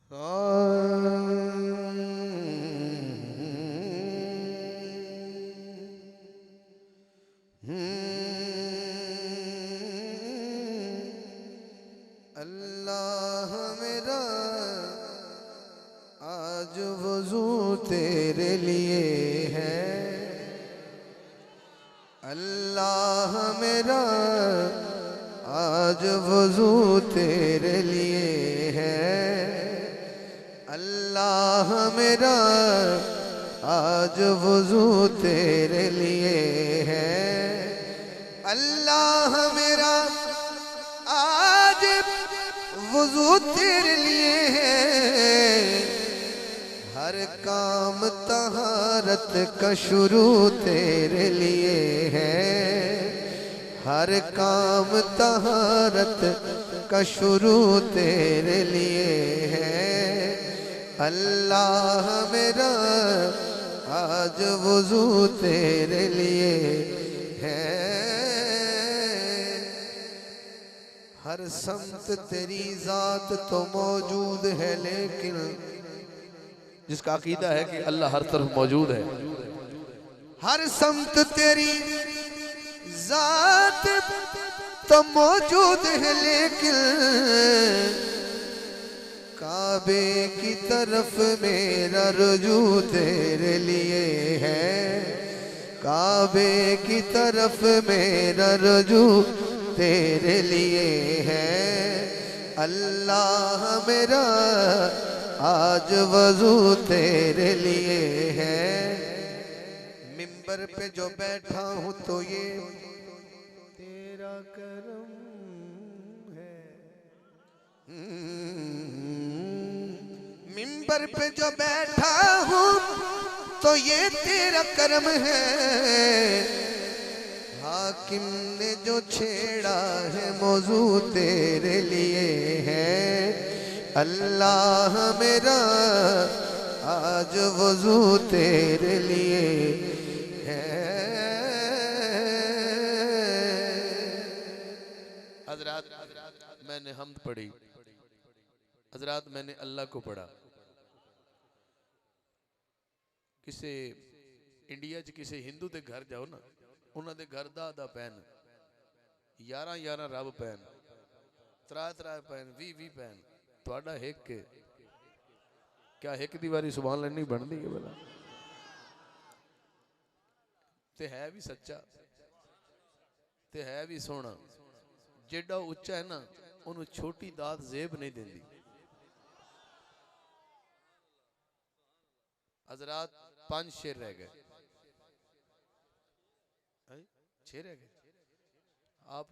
अल्लाह मेरा आज वज़ू तेरे लिए है। अल्लाह मेरा आज वज़ू तेरे लिए है। अल्लाह मेरा आज वज़ू तेरे लिए है। अल्लाह मेरा आज वज़ू तेरे लिए है। हर काम तहारत का शुरू तेरे लिए है। हर काम तहारत का शुरू तेरे लिए है। अल्लाह मेरा आज वज़ू तेरे लिए है। हर समत तेरी जात तो मौजूद है, लेकिन जिसका अकीदा है कि अल्लाह हर तरफ मौजूद है, हर समत तेरी जात तो मौजूद है, लेकिन काबे की तरफ मेरा रुजू तेरे लिए है। काबे की तरफ मेरा रुजू तेरे लिए है। अल्लाह मेरा आज वज़ू तेरे लिए है। मिंबर पे जो बैठा हूँ तो ये तेरा करम है। मिंबर पे जो बैठा हूँ तो ये तेरा करम है। हाकिम ने जो छेड़ा है मौजू तेरे लिए है। अल्लाह मेरा आज वज़ू तेरे लिए है। हजरात मैंने हम्द पढ़ी, हजरात मैंने अल्लाह को पढ़ा। किसी इंडिया च किसी हिंदू के घर जाओ ना, उन्होंने घर दा पैन 11 रब पैन 3 पैन 20 पैन थोड़ा हिक क्या हिक दी वारी सुभान अल्लाह नहीं बनती है भला? ते है भी सच्चा ते है भी सोना। जेड़ा उच्चा है ना उन्होंने छोटी दात जेब नहीं देती। हजरात 5 शेर रह गए, 6 रह गए। आप